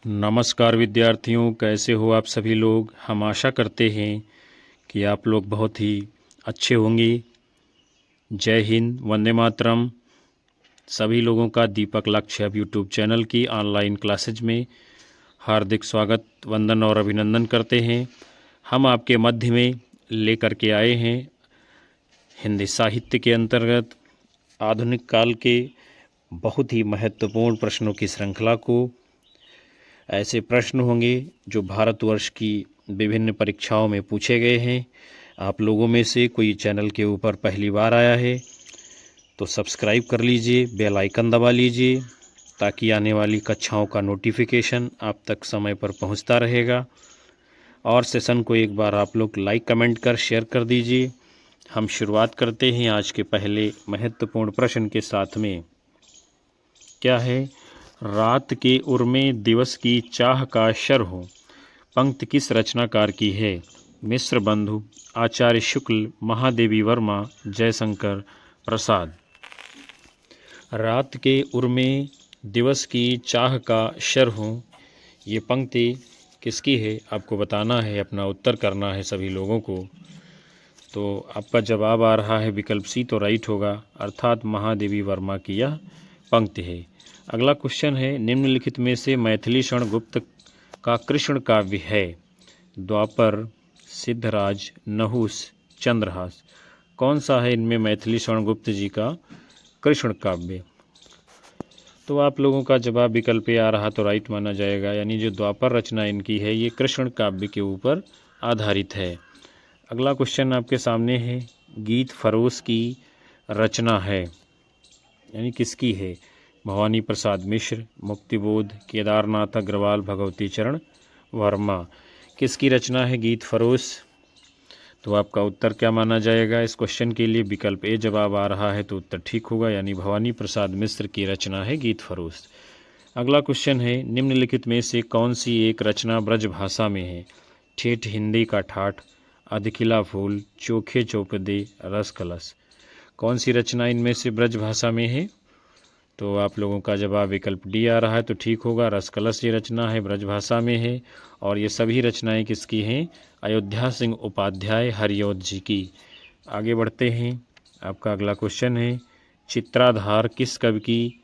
नमस्कार विद्यार्थियों, कैसे हो आप सभी लोग। हम आशा करते हैं कि आप लोग बहुत ही अच्छे होंगे। जय हिंद, वंदे मातरम। सभी लोगों का दीपक लक्ष्य यूट्यूब चैनल की ऑनलाइन क्लासेज में हार्दिक स्वागत, वंदन और अभिनंदन करते हैं। हम आपके मध्य में लेकर के आए हैं हिंदी साहित्य के अंतर्गत आधुनिक काल के बहुत ही महत्वपूर्ण प्रश्नों की श्रृंखला को। ऐसे प्रश्न होंगे जो भारतवर्ष की विभिन्न परीक्षाओं में पूछे गए हैं। आप लोगों में से कोई चैनल के ऊपर पहली बार आया है तो सब्सक्राइब कर लीजिए, बेल आइकन दबा लीजिए ताकि आने वाली कक्षाओं का नोटिफिकेशन आप तक समय पर पहुंचता रहेगा। और सेशन को एक बार आप लोग लाइक कमेंट कर शेयर कर दीजिए। हम शुरुआत करते हैं आज के पहले महत्वपूर्ण प्रश्न के साथ में। क्या है? रात के उर्मे दिवस की चाह का शर हो, पंक्ति किस रचनाकार की है? मिश्र बंधु, आचार्य शुक्ल, महादेवी वर्मा, जयशंकर प्रसाद। रात के उर्मे दिवस की चाह का शर हो, ये पंक्ति किसकी है आपको बताना है, अपना उत्तर करना है सभी लोगों को। तो आपका जवाब आ रहा है विकल्प सी, तो राइट होगा, अर्थात महादेवी वर्मा की यह पंक्ति है। अगला क्वेश्चन है, निम्नलिखित में से मैथिली शरण गुप्त का कृष्ण काव्य है? द्वापर, सिद्धराज, नहुस, चंद्रहास। कौन सा है इनमें मैथिली शरण गुप्त जी का कृष्ण काव्य? तो आप लोगों का जवाब विकल्प ए आ रहा तो राइट माना जाएगा, यानी जो द्वापर रचना इनकी है ये कृष्ण काव्य के ऊपर आधारित है। अगला क्वेश्चन आपके सामने है, गीत फरोश की रचना है, यानी किसकी है? भवानी प्रसाद मिश्र, मुक्तिबोध, केदारनाथ अग्रवाल, भगवती चरण वर्मा। किसकी रचना है गीत फरोश? तो आपका उत्तर क्या माना जाएगा इस क्वेश्चन के लिए? विकल्प ए जवाब आ रहा है तो उत्तर ठीक होगा, यानी भवानी प्रसाद मिश्र की रचना है गीत फरोश। अगला क्वेश्चन है, निम्नलिखित में से कौन सी एक रचना ब्रज भाषा में है? ठेठ हिंदी का ठाठ, अधखिला फूल, चोखे चौपदे, रस कलश। कौन सी रचना इनमें से ब्रज भाषा में है? तो आप लोगों का जवाब विकल्प डी आ रहा है तो ठीक होगा, रस कलश ये रचना है, ब्रजभाषा में है। और ये सभी रचनाएं किसकी हैं? अयोध्या सिंह उपाध्याय हरिऔध जी की। आगे बढ़ते हैं, आपका अगला क्वेश्चन है, चित्राधार किस कवि की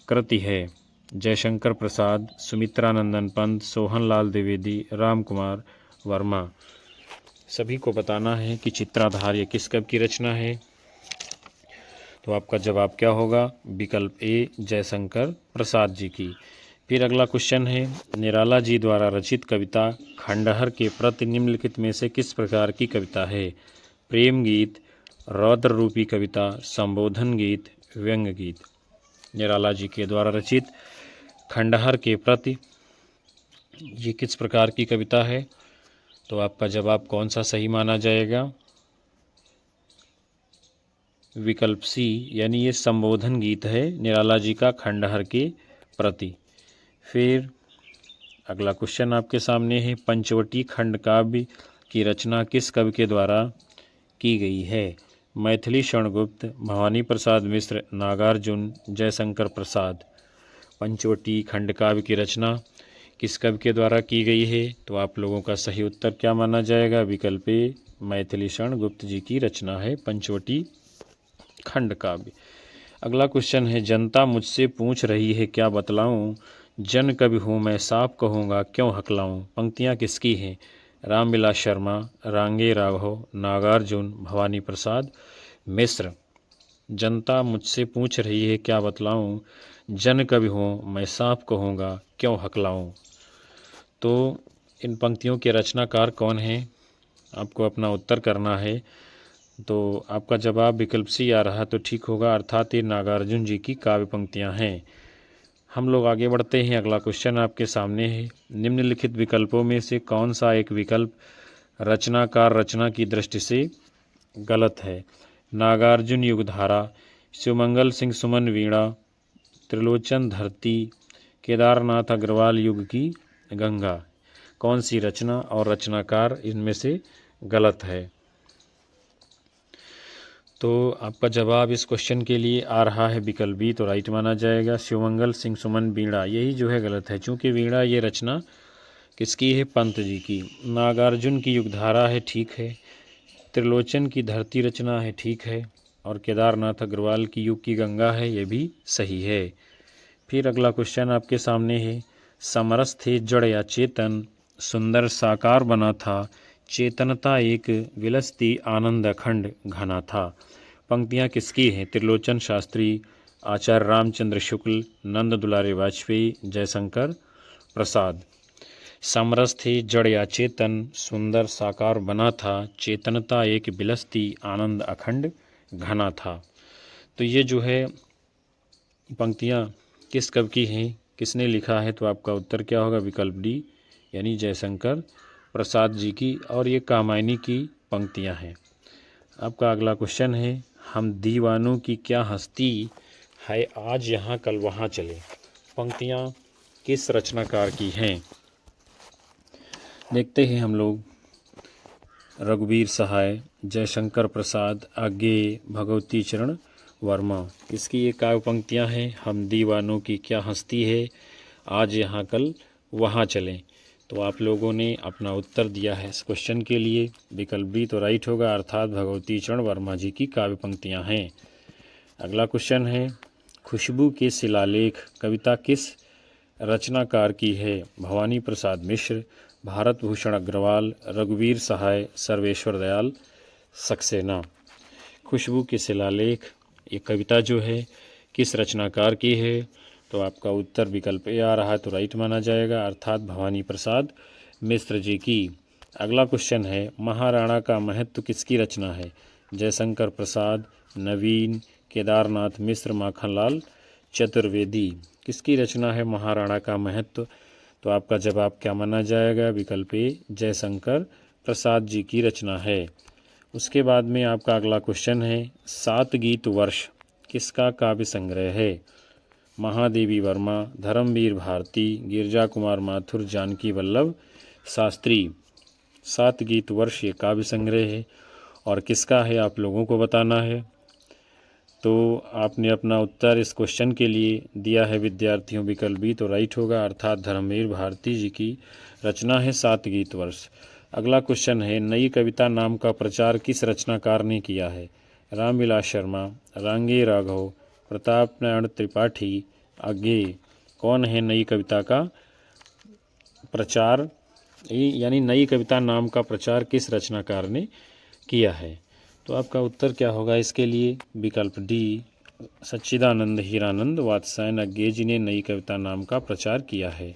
कृति है? जयशंकर प्रसाद, सुमित्रानंदन पंत, सोहनलाल द्विवेदी, राम कुमार वर्मा। सभी को बताना है कि चित्राधार ये किस कवि की रचना है। तो आपका जवाब क्या होगा? विकल्प ए जयशंकर प्रसाद जी की। फिर अगला क्वेश्चन है, निराला जी द्वारा रचित कविता खंडहर के प्रति निम्नलिखित में से किस प्रकार की कविता है? प्रेम गीत, रौद्र रूपी कविता, संबोधन गीत, व्यंग्य गीत। निराला जी के द्वारा रचित खंडहर के प्रति ये किस प्रकार की कविता है? तो आपका जवाब कौन सा सही माना जाएगा? विकल्प सी, यानी ये संबोधन गीत है निराला जी का खंडहर के प्रति। फिर अगला क्वेश्चन आपके सामने है, पंचवटी खंड काव्य की रचना किस कवि के द्वारा की गई है? मैथिली शरण गुप्त, भवानी प्रसाद मिश्र, नागार्जुन, जयशंकर प्रसाद। पंचवटी खंड काव्य की रचना किस कवि के द्वारा की गई है? तो आप लोगों का सही उत्तर क्या माना जाएगा? विकल्प ए मैथिली शरण गुप्त जी की रचना है पंचवटी खंड काव्य। अगला क्वेश्चन है, जनता मुझसे पूछ रही है क्या बतलाऊं, जन कवि हूँ मैं साफ कहूँगा क्यों हकलाऊं। पंक्तियाँ किसकी हैं? रामविलास शर्मा, रांगे राघव, नागार्जुन, भवानी प्रसाद मिश्र। जनता मुझसे पूछ रही है क्या बतलाऊं, जन कवि हूँ मैं साफ कहूँगा क्यों हकलाऊं। तो इन पंक्तियों के रचनाकार कौन हैं आपको अपना उत्तर करना है। तो आपका जवाब विकल्प सी आ रहा तो ठीक होगा, अर्थात ये नागार्जुन जी की काव्य पंक्तियाँ हैं। हम लोग आगे बढ़ते हैं, अगला क्वेश्चन आपके सामने है, निम्नलिखित विकल्पों में से कौन सा एक विकल्प रचनाकार रचना की दृष्टि से गलत है? नागार्जुन युगधारा, शिवमंगल सिंह सुमन वीणा, त्रिलोचन धरती, केदारनाथ अग्रवाल युग की गंगा। कौन सी रचना और रचनाकार इनमें से गलत है? तो आपका जवाब इस क्वेश्चन के लिए आ रहा है विकल्प बी, तो राइट माना जाएगा। शिवमंगल सिंह सुमन वीणा, यही जो है गलत है, चूँकि वीणा ये रचना किसकी है? पंत जी की। नागार्जुन की युगधारा है, ठीक है। त्रिलोचन की धरती रचना है, ठीक है। और केदारनाथ अग्रवाल की युग की गंगा है, ये भी सही है। फिर अगला क्वेश्चन आपके सामने है, समरस थे जड़ या चेतन, सुंदर साकार बना था, चेतनता एक विलसती आनंद अखंड घना था। पंक्तियाँ किसकी हैं? त्रिलोचन शास्त्री, आचार्य रामचंद्र शुक्ल, नंद दुलारे वाजपेयी, जयशंकर प्रसाद। समरस थे जड़ या चेतन, सुंदर साकार बना था, चेतनता एक बिलसती आनंद अखंड घना था। तो ये जो है पंक्तियाँ किस कवि की हैं, किसने लिखा है? तो आपका उत्तर क्या होगा? विकल्प डी, यानी जयशंकर प्रसाद जी की। और ये कामायनी की पंक्तियाँ हैं। आपका अगला क्वेश्चन है, हम दीवानों की क्या हस्ती है, आज यहाँ कल वहाँ चले। पंक्तियाँ किस रचनाकार की हैं? देखते हैं हम लोग। रघुवीर सहाय, जयशंकर प्रसाद, आगे भगवती चरण वर्मा। इसकी ये काव्य पंक्तियाँ हैं, हम दीवानों की क्या हस्ती है, आज यहाँ कल वहाँ चलें। तो आप लोगों ने अपना उत्तर दिया है इस क्वेश्चन के लिए, विकल्प बी तो राइट होगा, अर्थात भगवती चरण वर्मा जी की काव्य पंक्तियाँ हैं। अगला क्वेश्चन है, खुशबू के शिलालेख कविता किस रचनाकार की है? भवानी प्रसाद मिश्र, भारत भूषण अग्रवाल, रघुवीर सहाय, सर्वेश्वर दयाल सक्सेना। खुशबू के शिलालेख ये कविता जो है किस रचनाकार की है? तो आपका उत्तर विकल्प ए आ रहा है, तो राइट माना जाएगा, अर्थात भवानी प्रसाद मिश्र जी की। अगला क्वेश्चन है, महाराणा का महत्व किसकी रचना है? जयशंकर प्रसाद, नवीन, केदारनाथ मिश्र, माखनलाल चतुर्वेदी। किसकी रचना है महाराणा का महत्व? तो आपका जवाब क्या माना जाएगा? विकल्प ए, जयशंकर प्रसाद जी की रचना है। उसके बाद में आपका अगला क्वेश्चन है, सात गीत वर्ष किसका काव्य संग्रह है? महादेवी वर्मा, धर्मवीर भारती, गिरजा कुमार माथुर, जानकी वल्लभ शास्त्री। सात गीत वर्ष ये काव्य संग्रह है और किसका है आप लोगों को बताना है। तो आपने अपना उत्तर इस क्वेश्चन के लिए दिया है विद्यार्थियों, विकल्प बी तो राइट होगा, अर्थात धर्मवीर भारती जी की रचना है सात गीत वर्ष। अगला क्वेश्चन है, नई कविता नाम का प्रचार किस रचनाकार ने किया है? रामविलास शर्मा, रांगे राघव, प्रताप नारायण त्रिपाठी। आगे कौन है नई कविता का प्रचार, यानी नई कविता नाम का प्रचार किस रचनाकार ने किया है? तो आपका उत्तर क्या होगा इसके लिए? विकल्प डी, सच्चिदानंद हीरानंद वात्स्यायन अज्ञे जी ने नई कविता नाम का प्रचार किया है।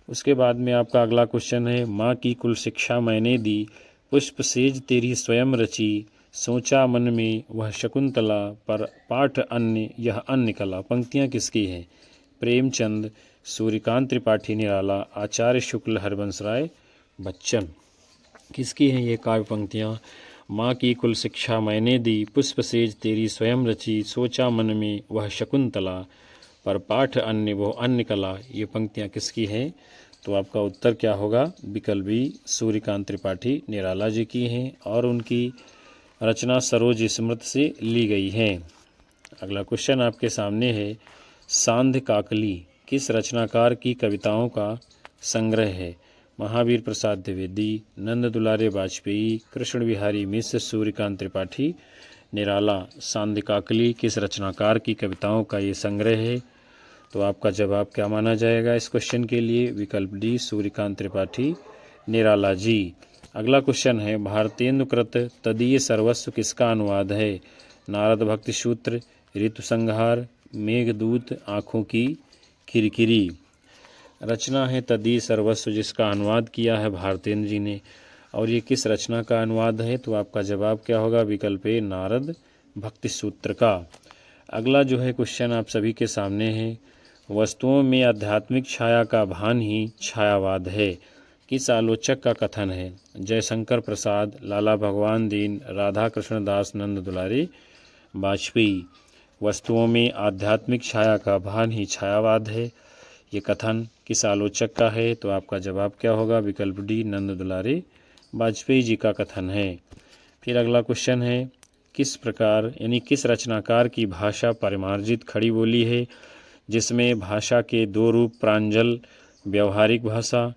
उसके बाद में आपका अगला क्वेश्चन है, माँ की कुल शिक्षा मैंने दी, पुष्प सेज तेरी स्वयं रची, सोचा मन में वह शकुंतला, पर पाठ अन्य यह अन्य कला। पंक्तियाँ किसकी हैं? प्रेमचंद, सूर्यकांत त्रिपाठी निराला, आचार्य शुक्ल, हरबंस राय बच्चन। किसकी हैं ये काव्य पंक्तियाँ? माँ की कुल शिक्षा मैंने दी, पुष्प सेज तेरी स्वयं रची, सोचा मन में वह शकुंतला, पर पाठ अन्य वो अन्य कला। ये पंक्तियाँ किसकी हैं? तो आपका उत्तर क्या होगा? विकल्प बी, सूर्यकांत त्रिपाठी निराला जी की हैं और उनकी रचना सरोज स्मृत से ली गई है। अगला क्वेश्चन आपके सामने है, सांध्य काकली किस रचनाकार की कविताओं का संग्रह है? महावीर प्रसाद द्विवेदी, नंद दुलारे वाजपेयी, कृष्ण बिहारी मिश्र, सूर्यकांत त्रिपाठी निराला। सांध्य काकली किस रचनाकार की कविताओं का ये संग्रह है? तो आपका जवाब क्या माना जाएगा इस क्वेश्चन के लिए? विकल्प डी, सूर्यकांत त्रिपाठी निराला जी। अगला क्वेश्चन है, भारतेंदुकृत तदीय सर्वस्व किसका अनुवाद है? नारद भक्ति सूत्र, ऋतु संहार, मेघदूत, आँखों की किरकिरी। रचना है तदीय सर्वस्व, जिसका अनुवाद किया है भारतेंद्र जी ने, और ये किस रचना का अनुवाद है? तो आपका जवाब क्या होगा? विकल्प ए, नारद भक्ति सूत्र का। अगला जो है क्वेश्चन आप सभी के सामने है, वस्तुओं में आध्यात्मिक छाया का भान ही छायावाद है, किस आलोचक का कथन है? जयशंकर प्रसाद, लाला भगवान दीन, राधा कृष्ण दास, नंद दुलारे वाजपेयी। वस्तुओं में आध्यात्मिक छाया का भान ही छायावाद है, ये कथन किस आलोचक का है? तो आपका जवाब क्या होगा? विकल्प डी, नंद दुलारे वाजपेयी जी का कथन है। फिर अगला क्वेश्चन है, किस प्रकार यानी किस रचनाकार की भाषा परिमार्जित खड़ी बोली है, जिसमें भाषा के दो रूप प्रांजल व्यवहारिक भाषा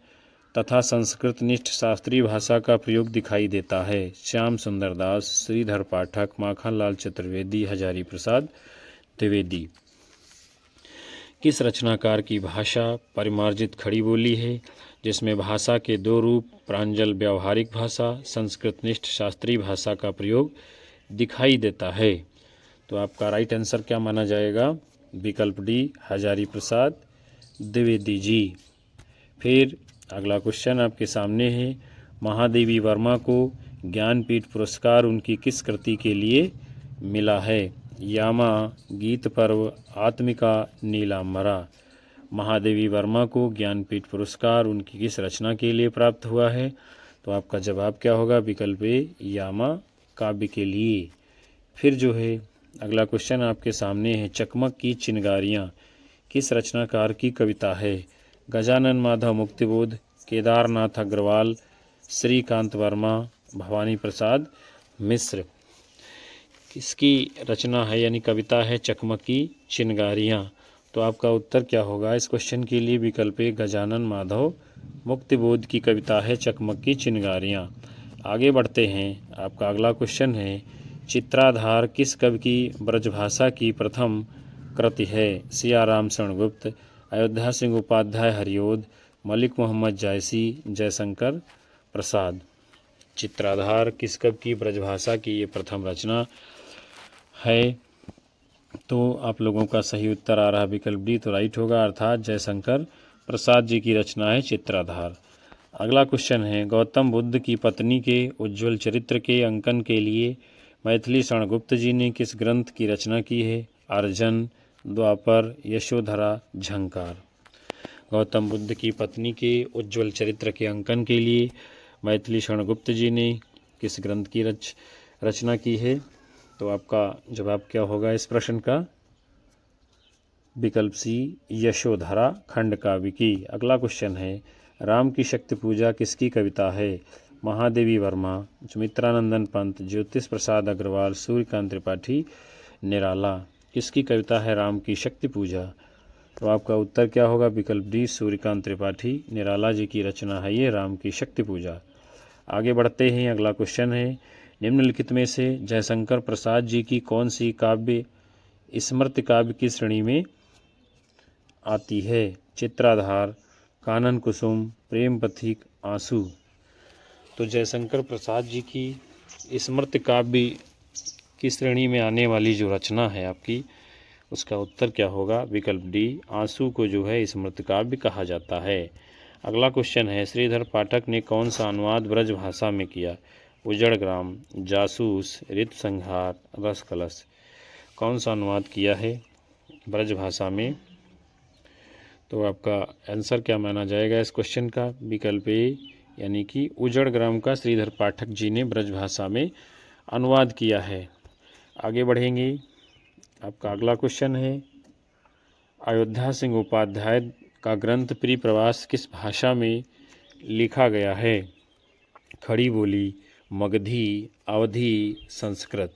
तथा संस्कृतनिष्ठ शास्त्रीय भाषा का प्रयोग दिखाई देता है। श्याम सुंदर दास, श्रीधर पाठक, माखनलाल चतुर्वेदी, हजारी प्रसाद द्विवेदी। किस रचनाकार की भाषा परिमार्जित खड़ी बोली है, जिसमें भाषा के दो रूप प्रांजल व्यवहारिक भाषा संस्कृतनिष्ठ शास्त्रीय भाषा का प्रयोग दिखाई देता है। तो आपका राइट आंसर क्या माना जाएगा? विकल्प डी, हजारी प्रसाद द्विवेदी जी। फिर अगला क्वेश्चन आपके सामने है, महादेवी वर्मा को ज्ञानपीठ पुरस्कार उनकी किस कृति के लिए मिला है? यामा, गीत पर्व, आत्मिका, नीलांबरा। महादेवी वर्मा को ज्ञानपीठ पुरस्कार उनकी किस रचना के लिए प्राप्त हुआ है? तो आपका जवाब क्या होगा? विकल्प ए, यामा काव्य के लिए। फिर जो है अगला क्वेश्चन आपके सामने है, चकमक की चिनगारियाँ किस रचनाकार की कविता है? गजानन माधव मुक्तिबोध, केदारनाथ अग्रवाल, श्रीकांत वर्मा, भवानी प्रसाद मिश्र। किसकी रचना है यानी कविता है चकमक की चिनगारियाँ? तो आपका उत्तर क्या होगा इस क्वेश्चन के लिए? विकल्प ए, गजानन माधव मुक्तिबोध की कविता है चकमक की चिनगारियाँ। आगे बढ़ते हैं, आपका अगला क्वेश्चन है, चित्राधार किस कवि की ब्रजभाषा की प्रथम कृति है? सियाराम शरणगुप्त, अयोध्या सिंह उपाध्याय हरिओद, मलिक मोहम्मद जायसी, जयशंकर प्रसाद। चित्राधार किस कवि की ब्रजभाषा की ये प्रथम रचना है? तो आप लोगों का सही उत्तर आ रहा विकल्प डी, तो राइट होगा, अर्थात जयशंकर प्रसाद जी की रचना है चित्राधार। अगला क्वेश्चन है, गौतम बुद्ध की पत्नी के उज्ज्वल चरित्र के अंकन के लिए मैथिली शरणगुप्त जी ने किस ग्रंथ की रचना की है? अर्जन, द्वापर, यशोधरा, झंकार। गौतम बुद्ध की पत्नी के उज्ज्वल चरित्र के अंकन के लिए मैथिली शरणगुप्त जी ने किस ग्रंथ की रचना की है? तो आपका जवाब क्या होगा इस प्रश्न का? विकल्प सी, यशोधरा खंड काव्य की। अगला क्वेश्चन है, राम की शक्ति पूजा किसकी कविता है? महादेवी वर्मा, सुमित्रानंदन पंत, ज्योतिष प्रसाद अग्रवाल, सूर्यकांत त्रिपाठी, निराला। किसकी कविता है राम की शक्ति पूजा? तो आपका उत्तर क्या होगा? विकल्प डी, सूर्यकांत त्रिपाठी निराला जी की रचना है ये राम की शक्ति पूजा। आगे बढ़ते हैं, अगला क्वेश्चन है, निम्नलिखित में से जयशंकर प्रसाद जी की कौन सी काव्य स्मृति काव्य की श्रेणी में आती है? चित्राधार, कानन कुसुम, प्रेम पथिक, आंसू। तो जयशंकर प्रसाद जी की स्मृति काव्य की श्रेणी में आने वाली जो रचना है आपकी, उसका उत्तर क्या होगा? विकल्प डी, आंसू को जो है स्मृति काव्य कहा जाता है। अगला क्वेश्चन है, श्रीधर पाठक ने कौन सा अनुवाद ब्रज भाषा में किया? उजड़ग्राम, जासूस, ऋतु संहार, रस कलश। कौन सा अनुवाद किया है ब्रज भाषा में? तो आपका आंसर क्या माना जाएगा इस क्वेश्चन का? विकल्प ए, यानी कि उजड़ग्राम का श्रीधर पाठक जी ने ब्रज भाषा में अनुवाद किया है। आगे बढ़ेंगे, आपका अगला क्वेश्चन है, अयोध्या सिंह उपाध्याय का ग्रंथ परिप्रवास किस भाषा में लिखा गया है? खड़ी बोली, मगधी, अवधी, संस्कृत।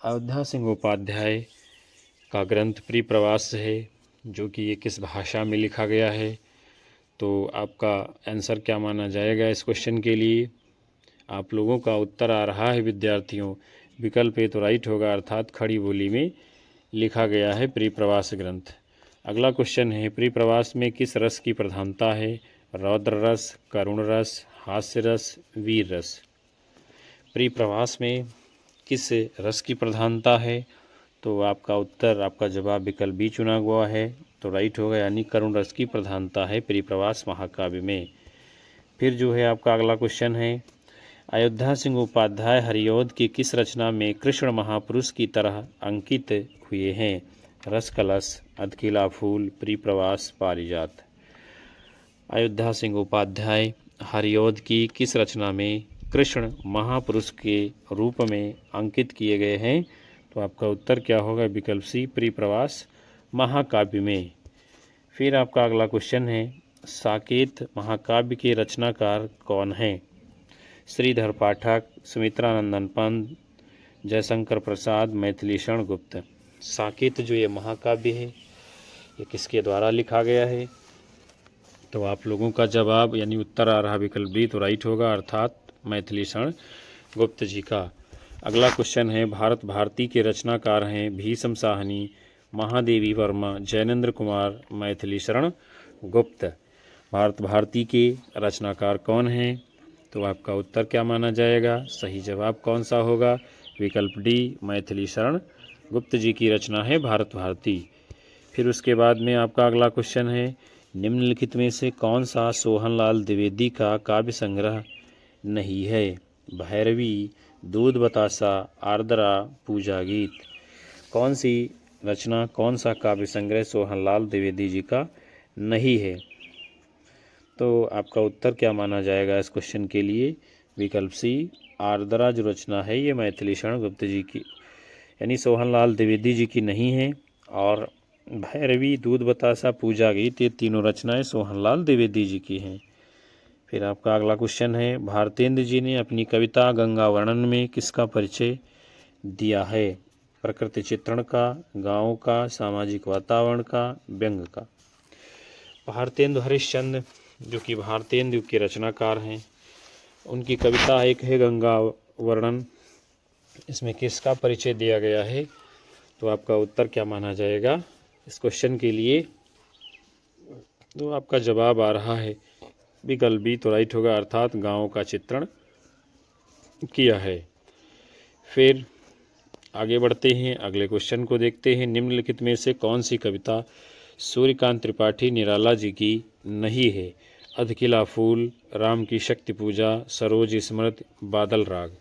अयोध्या सिंह उपाध्याय का ग्रंथ परिप्रवास है जो कि ये किस भाषा में लिखा गया है? तो आपका आंसर क्या माना जाएगा इस क्वेश्चन के लिए? आप लोगों का उत्तर आ रहा है विद्यार्थियों, विकल्प ए तो राइट होगा, अर्थात खड़ी बोली में लिखा गया है परिप्रवास ग्रंथ। अगला क्वेश्चन है, परिप्रवास में किस रस की प्रधानता है? रौद्र रस, करुण रस, हास्य रस, वीर रस। परिप्रवास में किस रस की प्रधानता है? तो आपका उत्तर, आपका जवाब विकल्प बी चुना हुआ है, तो राइट होगा, यानी करुण रस की प्रधानता है परिप्रवास महाकाव्य में। फिर जो है आपका अगला क्वेश्चन है, अयोध्या सिंह उपाध्याय हरिओद की किस रचना में कृष्ण महापुरुष की तरह अंकित हुए हैं? रस कलश, अधकिला फूल, परिप्रवास, पारिजात। अयोध्या सिंह उपाध्याय हरिओद की किस रचना में कृष्ण महापुरुष के रूप में अंकित किए गए हैं? तो आपका उत्तर क्या होगा? विकल्प सी, परिप्रवास महाकाव्य में। फिर आपका अगला क्वेश्चन है, साकेत महाकाव्य के रचनाकार कौन हैं? श्रीधर पाठक, सुमित्रानंदन पंत, जयशंकर प्रसाद, मैथिली शरण गुप्त। साकेत जो ये महाकाव्य है ये किसके द्वारा लिखा गया है? तो आप लोगों का जवाब यानी उत्तर आ रहा विकल्प बी तो राइट होगा, अर्थात मैथिली शरण गुप्त जी का। अगला क्वेश्चन है, भारत भारती के रचनाकार हैं भीष्म साहनी, महादेवी वर्मा, जैनेन्द्र कुमार, मैथिली शरण गुप्त। भारत भारती के रचनाकार कौन हैं? तो आपका उत्तर क्या माना जाएगा? सही जवाब कौन सा होगा? विकल्प डी, मैथिली शरण गुप्त जी की रचना है भारत भारती। फिर उसके बाद में आपका अगला क्वेश्चन है, निम्नलिखित में से कौन सा सोहनलाल द्विवेदी का काव्य संग्रह नहीं है? भैरवी, दूध बतासा, आर्द्रा, पूजा गीत। कौन सी रचना, कौन सा काव्य संग्रह सोहनलाल द्विवेदी जी का नहीं है? तो आपका उत्तर क्या माना जाएगा इस क्वेश्चन के लिए? विकल्प सी, आर्द्रा जो रचना है ये मैथिली शरण गुप्त जी की यानी सोहनलाल द्विवेदी जी की नहीं है, और भैरवी, दूध बतासा, पूजा गीत ये तीनों रचनाएं सोहनलाल द्विवेदी जी की हैं। फिर आपका अगला क्वेश्चन है, भारतेंद्र जी ने अपनी कविता गंगा वर्णन में किसका परिचय दिया है? प्रकृति चित्रण का, गाँव का, सामाजिक वातावरण का, व्यंग का। भारतेंदु हरिश्चंद्र जो कि भारतेंदु युग के रचनाकार हैं, उनकी कविता एक है गंगा वर्णन। इसमें किसका परिचय दिया गया है? तो आपका उत्तर क्या माना जाएगा इस क्वेश्चन के लिए? तो आपका जवाब आ रहा है विकल्प बी तो राइट होगा, अर्थात गाँव का चित्रण किया है। फिर आगे बढ़ते हैं, अगले क्वेश्चन को देखते हैं। निम्नलिखित में से कौन सी कविता सूर्यकांत त्रिपाठी निराला जी की नहीं है? अधकिला फूल, राम की शक्ति पूजा, सरोज स्मृति, बादल राग।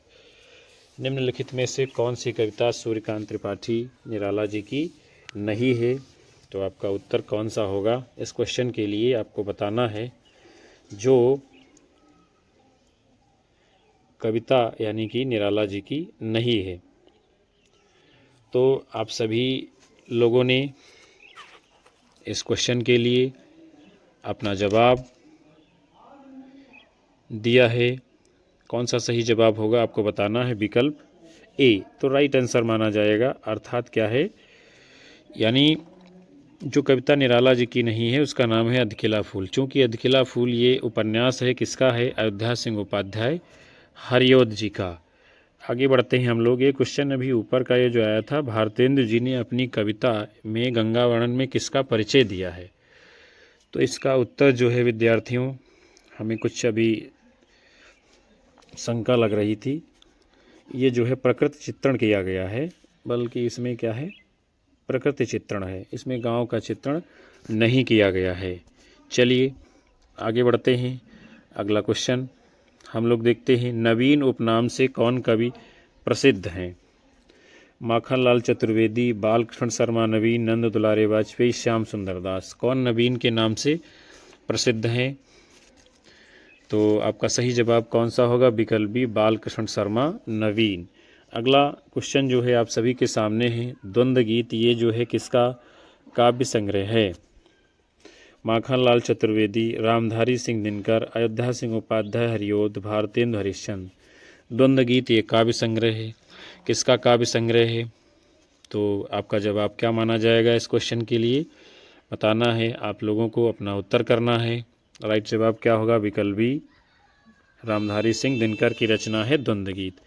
निम्नलिखित में से कौन सी कविता सूर्यकांत त्रिपाठी निराला जी की नहीं है? तो आपका उत्तर कौन सा होगा इस क्वेश्चन के लिए आपको बताना है। जो कविता यानी कि निराला जी की नहीं है, तो आप सभी लोगों ने इस क्वेश्चन के लिए अपना जवाब दिया है। कौन सा सही जवाब होगा आपको बताना है। विकल्प ए तो राइट आंसर माना जाएगा, अर्थात क्या है, यानी जो कविता निराला जी की नहीं है उसका नाम है अधखिला फूल। चूँकि अधखिला फूल ये उपन्यास है किसका है? अयोध्या सिंह उपाध्याय हरिऔध जी का। आगे बढ़ते हैं हम लोग। ये क्वेश्चन अभी ऊपर का ये जो आया था, भारतेंद्र जी ने अपनी कविता में गंगा वर्णन में किसका परिचय दिया है? तो इसका उत्तर जो है विद्यार्थियों, हमें कुछ अभी शंका लग रही थी। ये जो है प्रकृति चित्रण किया गया है, बल्कि इसमें क्या है, प्रकृति चित्रण है, इसमें गांव का चित्रण नहीं किया गया है। चलिए आगे बढ़ते हैं। अगला क्वेश्चन हम लोग देखते हैं, नवीन उपनाम से कौन कवि प्रसिद्ध हैं? माखनलाल चतुर्वेदी, बालकृष्ण शर्मा नवीन, नंद दुलारे वाजपेयी, श्याम सुंदर दास। कौन नवीन के नाम से प्रसिद्ध हैं? तो आपका सही जवाब कौन सा होगा? विकल्प बी, बालकृष्ण शर्मा नवीन। अगला क्वेश्चन जो है आप सभी के सामने है, द्वंद्व गीत ये जो है किसका काव्य संग्रह है? माखनलाल चतुर्वेदी, रामधारी सिंह दिनकर, अयोध्या सिंह उपाध्याय हरिऔध, भारतेंदु हरिश्चंद्र। द्वंद्व गीत ये काव्य संग्रह है, किसका काव्य संग्रह है? तो आपका जवाब क्या माना जाएगा इस क्वेश्चन के लिए? बताना है आप लोगों को, अपना उत्तर करना है। राइट जवाब क्या होगा? विकल्प बी, रामधारी सिंह दिनकर की रचना है द्वंद्व गीत।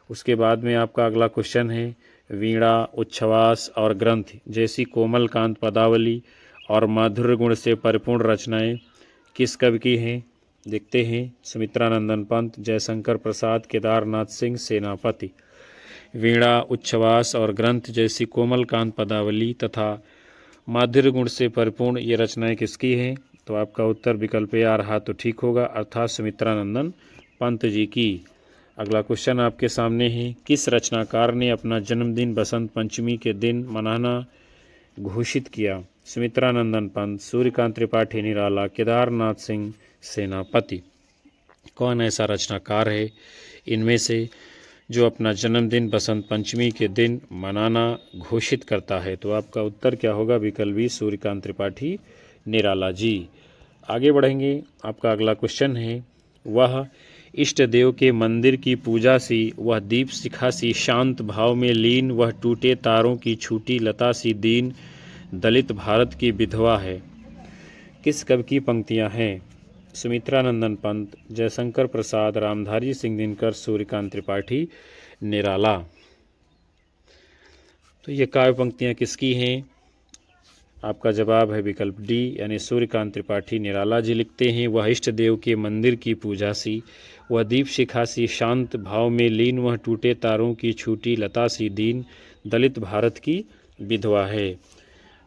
उसके बाद में आपका अगला क्वेश्चन है, वीणा, उच्छ्वास और ग्रंथ जैसी कोमल कांत पदावली और माधुर्य गुण से परिपूर्ण रचनाएं किस कवि की हैं? देखते हैं। सुमित्रानंदन पंत, जयशंकर प्रसाद, केदारनाथ सिंह सेनापति। वीणा, उच्छ्वास और ग्रंथ जैसी कोमल कांत पदावली तथा माधुर्य गुण से परिपूर्ण ये रचनाएं किसकी हैं? तो आपका उत्तर विकल्प ए आ रहा तो ठीक होगा, अर्थात सुमित्रानंदन पंत जी की। अगला क्वेश्चन आपके सामने है, किस रचनाकार ने अपना जन्मदिन बसंत पंचमी के दिन मनाना घोषित किया? सुमित्रानंदन पंत, सूर्यकांत त्रिपाठी निराला, केदारनाथ सिंह सेनापति। कौन ऐसा रचनाकार है इनमें से जो अपना जन्मदिन बसंत पंचमी के दिन मनाना घोषित करता है? तो आपका उत्तर क्या होगा? विकल्प बी, सूर्यकांत त्रिपाठी निराला जी। आगे बढ़ेंगे। आपका अगला क्वेश्चन है, वह इष्ट देव के मंदिर की पूजा सी, वह दीप शिखा सी शांत भाव में लीन, वह टूटे तारों की छूटी लता सी दीन, दलित भारत की विधवा है। किस कवि की पंक्तियां हैं? सुमित्रानंदन पंत, जयशंकर प्रसाद, रामधारी सिंह दिनकर, सूर्यकांत त्रिपाठी, निराला। तो ये काव्य पंक्तियां किसकी हैं? आपका जवाब है विकल्प डी, यानी सूर्यकांत त्रिपाठी निराला जी लिखते हैं, वह इष्ट देव के मंदिर की पूजा सी, वह दीप शिखा सी शांत भाव में लीन, वह टूटे तारों की छूटी लता सी दीन, दलित भारत की विधवा है।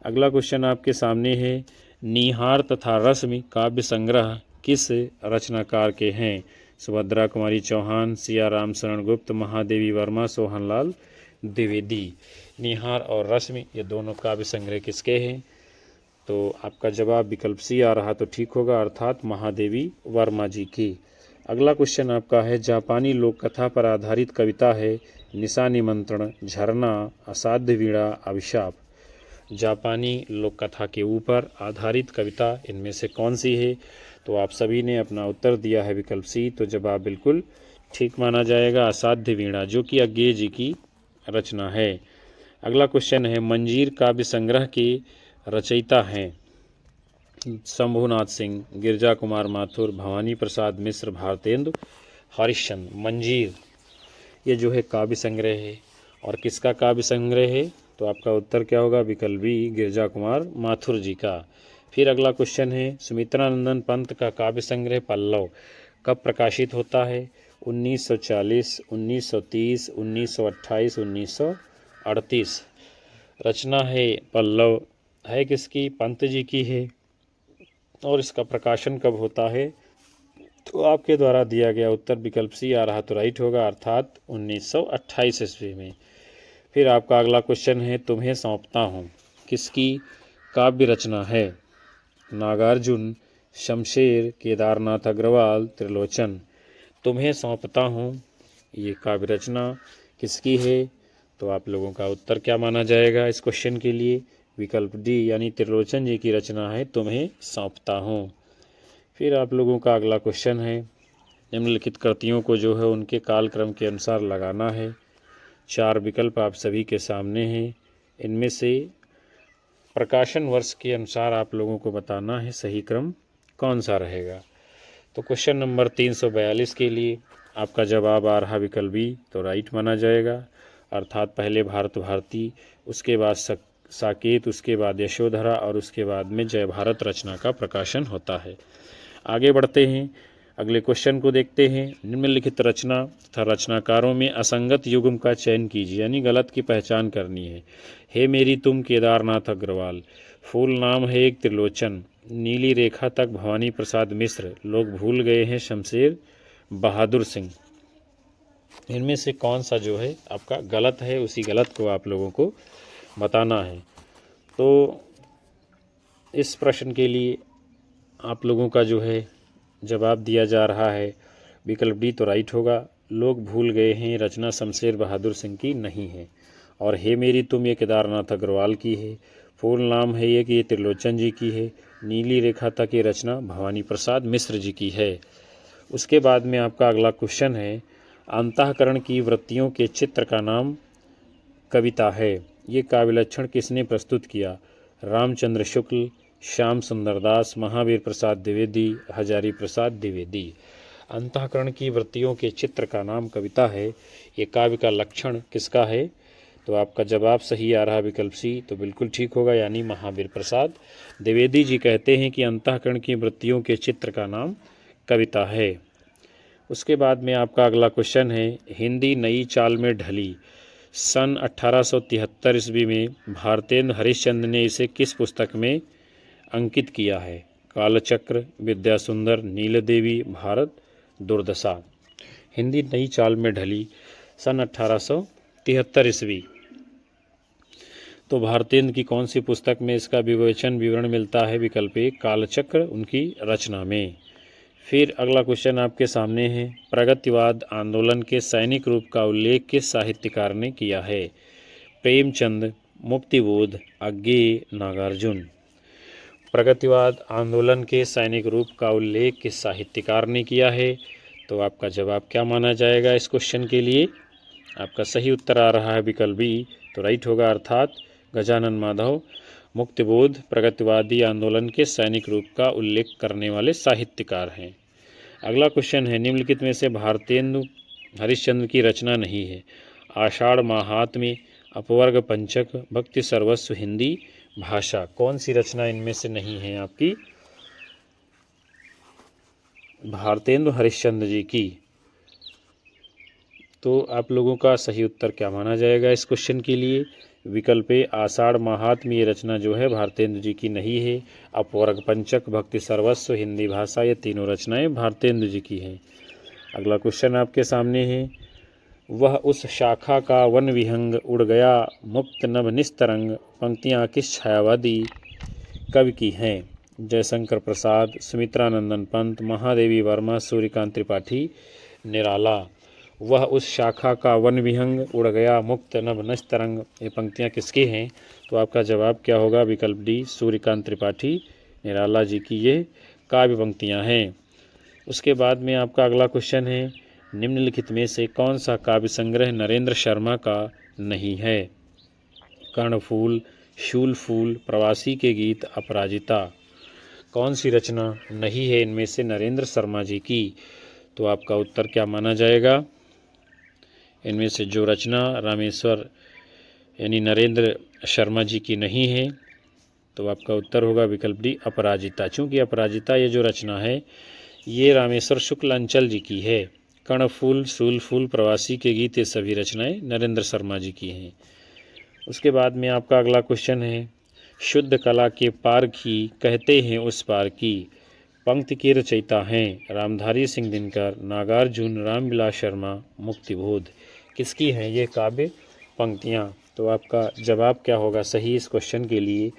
अगला क्वेश्चन आपके सामने है, नीहार तथा रश्मि काव्य संग्रह किस रचनाकार के हैं? सुभद्रा कुमारी चौहान, सिया राम शरण गुप्त, महादेवी वर्मा, सोहनलाल द्विवेदी। निहार और रश्मि ये दोनों काव्य संग्रह किसके हैं? तो आपका जवाब विकल्प सी आ रहा तो ठीक होगा, अर्थात महादेवी वर्मा जी की। अगला क्वेश्चन आपका है, जापानी लोक कथा पर आधारित कविता है, निशा निमंत्रण, झरना, असाध्य वीणा, अभिशाप। जापानी लोक कथा के ऊपर आधारित कविता इनमें से कौन सी है? तो आप सभी ने अपना उत्तर दिया है विकल्प सी, तो जवाब बिल्कुल ठीक माना जाएगा, असाध्य वीणा, जो कि अज्ञेय जी की रचना है। अगला क्वेश्चन है, मंजीर काव्य संग्रह के रचयिता हैं शंभुनाथ सिंह, गिरजा कुमार माथुर, भवानी प्रसाद मिश्र, भारतेंदु हरिश्चंद्र। मंजीर ये जो है काव्य संग्रह है, और किसका काव्य संग्रह है? तो आपका उत्तर क्या होगा? विकल्प बी, गिरजा कुमार माथुर जी का। फिर अगला क्वेश्चन है, सुमित्रानंदन पंत का काव्य संग्रह पल्लव कब प्रकाशित होता है? 1940, 1930, 1928, 1938। रचना है पल्लव है किसकी? पंत जी की है। और इसका प्रकाशन कब होता है? तो आपके द्वारा दिया गया उत्तर विकल्प सी आ रहा तो राइट होगा, अर्थात 1928 ईस्वी में। फिर आपका अगला क्वेश्चन है, तुम्हें सौंपता हूँ किसकी काव्य रचना है? नागार्जुन, शमशेर, केदारनाथ अग्रवाल, त्रिलोचन। तुम्हें सौंपता हूँ ये काव्य रचना किसकी है? तो आप लोगों का उत्तर क्या माना जाएगा इस क्वेश्चन के लिए? विकल्प डी, यानी त्रिलोचन जी की रचना है तुम्हें सौंपता हूँ। फिर आप लोगों का अगला क्वेश्चन है, निम्नलिखित कृतियों को जो है उनके कालक्रम के अनुसार लगाना है। 4 विकल्प आप सभी के सामने हैं, इनमें से प्रकाशन वर्ष के अनुसार आप लोगों को बताना है सही क्रम कौन सा रहेगा। तो क्वेश्चन नंबर 342 के लिए आपका जवाब आ रहा विकल्प बी, तो राइट माना जाएगा, अर्थात पहले भारत भारती, उसके बाद साकेत, उसके बाद यशोधरा और उसके बाद में जय भारत रचना का प्रकाशन होता है। आगे बढ़ते हैं, अगले क्वेश्चन को देखते हैं। निम्नलिखित रचना तथा रचनाकारों में असंगत युग्म का चयन कीजिए, यानी गलत की पहचान करनी है। हे मेरी तुम इकबाल अग्रवाल, फूल नाम है एक त्रिलोचन, नीली रेखा तक भवानी प्रसाद मिश्र, लोग भूल गए हैं शमशेर बहादुर सिंह। इनमें से कौन सा जो है आपका गलत है, उसी गलत को आप लोगों को बताना है। तो इस प्रश्न के लिए आप लोगों का जो है जवाब दिया जा रहा है विकल्प डी, तो राइट होगा। लोग भूल गए हैं रचना शमशेर बहादुर सिंह की नहीं है, और हे मेरी तुम ये केदारनाथ अग्रवाल की है। फूल नाम है ये कि ये त्रिलोचन जी की है। नीली रेखा तक ये रचना भवानी प्रसाद मिश्र जी की है। उसके बाद में आपका अगला क्वेश्चन है, अंतःकरण की वृत्तियों के चित्र का नाम कविता है, ये काव्य लक्षण किसने प्रस्तुत किया? रामचंद्र शुक्ल, श्याम सुंदर दास, महावीर प्रसाद द्विवेदी, हजारी प्रसाद द्विवेदी। अंतःकरण की वृत्तियों के चित्र का नाम कविता है, ये काव्य का लक्षण किसका है? तो आपका जवाब सही आ रहा विकल्प सी, तो बिल्कुल ठीक होगा, यानी महावीर प्रसाद द्विवेदी जी कहते हैं कि अंतःकरण की वृत्तियों के चित्र का नाम कविता है। उसके बाद में आपका अगला क्वेश्चन है, हिंदी नई चाल में ढली सन 1873 ईस्वी में भारतेंद्र हरिश्चंद्र ने इसे किस पुस्तक में अंकित किया है? कालचक्र, विद्यासुंदर, नीलदेवी, भारत दुर्दशा। हिंदी नई चाल में ढली सन 1873 ईस्वी, तो भारतेंद्र की कौन सी पुस्तक में इसका विवरण मिलता है? विकल्प ए, कालचक्र उनकी रचना में। फिर अगला क्वेश्चन आपके सामने है, प्रगतिवाद आंदोलन के सैनिक रूप का उल्लेख किस साहित्यकार ने किया है? प्रेमचंद, मुक्तिबोध, अज्ञेय, नागार्जुन। प्रगतिवाद आंदोलन के सैनिक रूप का उल्लेख किस साहित्यकार ने किया है? तो आपका जवाब क्या माना जाएगा इस क्वेश्चन के लिए? आपका सही उत्तर आ रहा है विकल्प बी, तो राइट होगा। अर्थात गजानन माधव मुक्तिबोध प्रगतिवादी आंदोलन के सैनिक रूप का उल्लेख करने वाले साहित्यकार हैं। अगला क्वेश्चन है, निम्नलिखित में से भारतेंदु हरिश्चंद्र की रचना नहीं है? आषाढ़ माहात्म्य, अपवर्ग पंचक, भक्ति सर्वस्व, हिंदी भाषा। कौन सी रचना इनमें से नहीं है आपकी भारतेंदु हरिश्चंद्र जी की? तो आप लोगों का सही उत्तर क्या माना जाएगा इस क्वेश्चन के लिए? विकल्प ए, आषाढ़ माहात्म्य, ये रचना जो है भारतेंदु जी की नहीं है। अपवर्ग पंचक, भक्ति सर्वस्व, हिंदी भाषा, ये तीनों रचनाएं भारतेंदु जी की हैं। अगला क्वेश्चन आपके सामने है, वह उस शाखा का वन विहंग, उड़ गया मुक्त नभ निस्तरंग, पंक्तियाँ किस छायावादी कवि की हैं? जयशंकर प्रसाद, सुमित्रानंदन पंत, महादेवी वर्मा, सूर्यकांत त्रिपाठी, निराला। वह उस शाखा का वन विहंग, उड़ गया मुक्त नभ निस्तरंग, ये पंक्तियाँ किसकी हैं? तो आपका जवाब क्या होगा? विकल्प डी, सूर्यकांत त्रिपाठी, निराला जी की ये काव्य पंक्तियाँ हैं। उसके बाद में आपका अगला क्वेश्चन है, निम्नलिखित में से कौन सा काव्य संग्रह नरेंद्र शर्मा का नहीं है? कर्णफूल, शूलफूल, प्रवासी के गीत, अपराजिता। कौन सी रचना नहीं है इनमें से नरेंद्र शर्मा जी की? तो आपका उत्तर क्या माना जाएगा? इनमें से जो रचना रामेश्वर यानी नरेंद्र शर्मा जी की नहीं है, तो आपका उत्तर होगा विकल्प डी, अपराजिता। चूँकि अपराजिता ये जो रचना है ये रामेश्वर शुक्ल अंचल जी की है। कर्णफूल, शूलफूल, प्रवासी के गीत, ये सभी रचनाएं नरेंद्र शर्मा जी की हैं। उसके बाद में आपका अगला क्वेश्चन है, शुद्ध कला के पार की, कहते हैं उस पार की। पंक्ति के रचयिता हैं रामधारी सिंह दिनकर, नागार्जुन, रामविलास शर्मा, मुक्तिबोध। किसकी हैं ये काव्य पंक्तियाँ? तो आपका जवाब क्या होगा सही इस क्वेश्चन के लिए?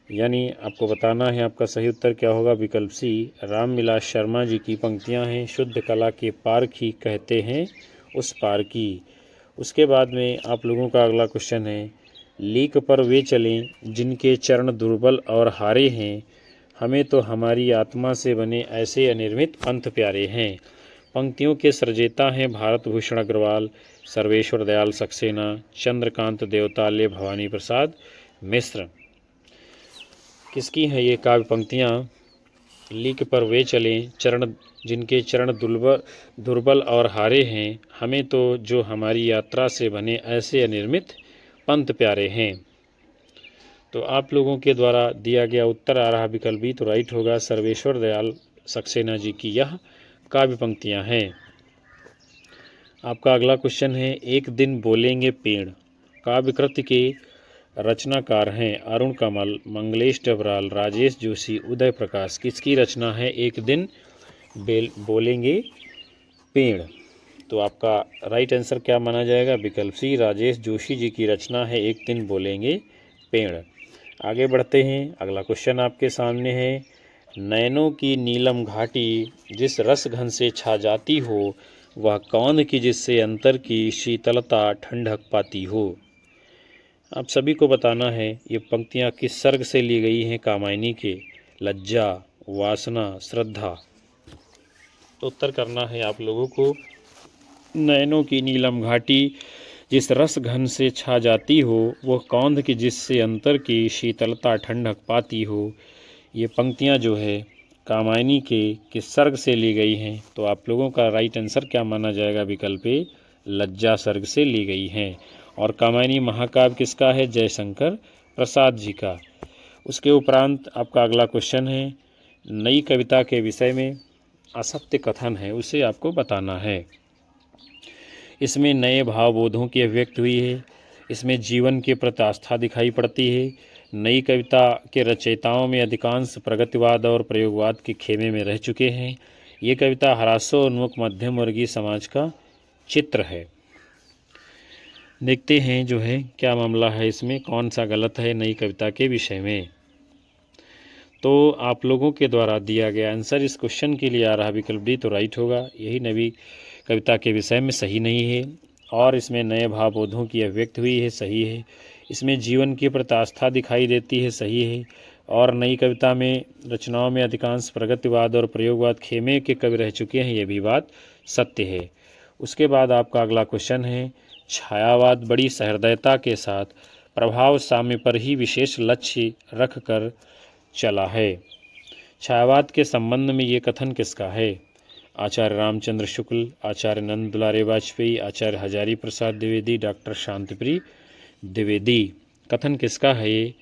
यानी आपको बताना है आपका सही उत्तर क्या होगा। विकल्प सी, रामविलास शर्मा जी की पंक्तियाँ हैं, शुद्ध कला के पार की, कहते हैं उस पार की। उसके बाद में आप लोगों का अगला क्वेश्चन है, लीक पर वे चलें जिनके चरण दुर्बल और हारे हैं, हमें तो हमारी आत्मा से बने ऐसे अनिर्मित पंथ प्यारे हैं। पंक्तियों के सृजेता हैं भारत भूषण अग्रवाल, सर्वेश्वर दयाल सक्सेना, चंद्रकांत देवताल्य, भवानी प्रसाद मिश्र। किसकी हैं ये काव्य पंक्तियाँ? लीक पर वे चलें चरण जिनके चरण दुर्बल और हारे हैं, हमें तो जो हमारी यात्रा से बने ऐसे अनिर्मित पंथ प्यारे हैं। तो आप लोगों के द्वारा दिया गया उत्तर आ रहा विकल्प बी, तो राइट होगा। सर्वेश्वर दयाल सक्सेना जी की यह काव्य पंक्तियाँ हैं। आपका अगला क्वेश्चन है, एक दिन बोलेंगे पेड़। काव्य कृति के रचनाकार हैं अरुण कमल, मंगलेश डबराल, राजेश जोशी, उदय प्रकाश। किसकी रचना है एक दिन बोलेंगे पेड़? तो आपका राइट आंसर क्या माना जाएगा? विकल्प सी, राजेश जोशी जी की रचना है एक दिन बोलेंगे पेड़। आगे बढ़ते हैं, अगला क्वेश्चन आपके सामने है, नैनों की नीलम घाटी, जिस रस घन से छा जाती हो, वह कौन की जिससे अंतर की शीतलता ठंडक पाती हो। आप सभी को बताना है ये पंक्तियाँ किस सर्ग से ली गई हैं कामायनी के? लज्जा, वासना, श्रद्धा। तो उत्तर करना है आप लोगों को। नैनों की नीलम घाटी, जिस रस घन से छा जाती हो, वह कौंध की जिससे अंतर की शीतलता ठंडक पाती हो। ये पंक्तियाँ जो है कामायनी के किस सर्ग से ली गई हैं? तो आप लोगों का राइट आंसर क्या माना जाएगा? विकल्प ए, लज्जा सर्ग से ली गई हैं। और कामायनी महाकाव्य किसका है? जयशंकर प्रसाद जी का। उसके उपरांत आपका अगला क्वेश्चन है, नई कविता के विषय में असत्य कथन है उसे आपको बताना है। इसमें नए भावबोधों की अभिव्यक्ति हुई है, इसमें जीवन के प्रति आस्था दिखाई पड़ती है। नई कविता के रचयिताओं में अधिकांश प्रगतिवाद और प्रयोगवाद के खेमे में रह चुके हैं। ये कविता ह्रासोन्मुख मध्यम वर्गीय समाज का चित्र है। देखते हैं जो है क्या मामला है इसमें, कौन सा गलत है नई कविता के विषय में। तो आप लोगों के द्वारा दिया गया आंसर इस क्वेश्चन के लिए आ रहा विकल्प डी, तो राइट होगा। यही नई कविता के विषय में सही नहीं है। और इसमें नए भावबोधों की अभिव्यक्ति हुई है, सही है। इसमें जीवन की प्रति आस्था दिखाई देती है, सही है। और नई कविता में रचनाओं में अधिकांश प्रगतिवाद और प्रयोगवाद खेमे के कवि रह चुके हैं, ये भी बात सत्य है। उसके बाद आपका अगला क्वेश्चन है, छायावाद बड़ी सहृदयता के साथ प्रभाव साम्य पर ही विशेष लक्ष्य रख कर चला है। छायावाद के संबंध में ये कथन किसका है? आचार्य रामचंद्र शुक्ल, आचार्य नंद दुलारे वाजपेयी, आचार्य हजारी प्रसाद द्विवेदी, डॉक्टर शांतिप्रिय द्विवेदी। कथन किसका है ये?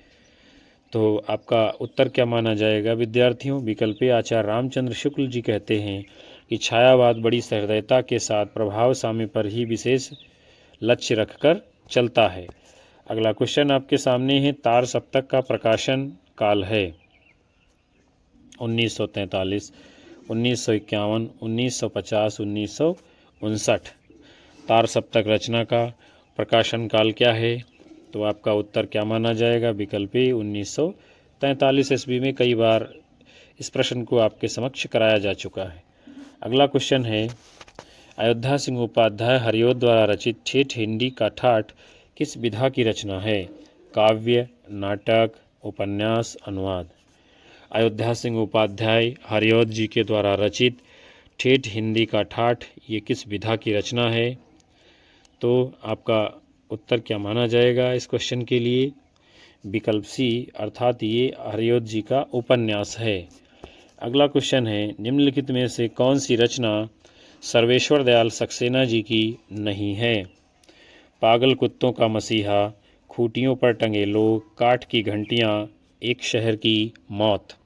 तो आपका उत्तर क्या माना जाएगा विद्यार्थियों? विकल्प ए आचार्य रामचंद्र शुक्ल जी कहते हैं कि छायावाद बड़ी सहृदयता के साथ प्रभाव साम्य पर ही विशेष लक्ष्य रखकर चलता है। अगला क्वेश्चन आपके सामने है, तार सप्तक का प्रकाशन काल है 1943, 1951, 1950, 1959। तार सप्तक रचना का प्रकाशन काल क्या है? तो आपका उत्तर क्या माना जाएगा? विकल्प ए 1943 ईस्वी में। कई बार इस प्रश्न को आपके समक्ष कराया जा चुका है। अगला क्वेश्चन है, अयोध्या सिंह उपाध्याय हरिओद द्वारा रचित ठेठ हिंदी का ठाठ किस विधा की रचना है? काव्य, नाटक, उपन्यास, अनुवाद। अयोध्या सिंह उपाध्याय हरिओद जी के द्वारा रचित ठेठ हिंदी का ठाठ ये किस विधा की रचना है? तो आपका उत्तर क्या माना जाएगा इस क्वेश्चन के लिए? विकल्प सी अर्थात ये हरिओद जी का उपन्यास है। अगला क्वेश्चन है, निम्नलिखित में से कौन सी रचना सर्वेश्वर दयाल सक्सेना जी की नहीं है? पागल कुत्तों का मसीहा, खूंटियों पर टंगे लोग, काठ की घंटियां, एक शहर की मौत।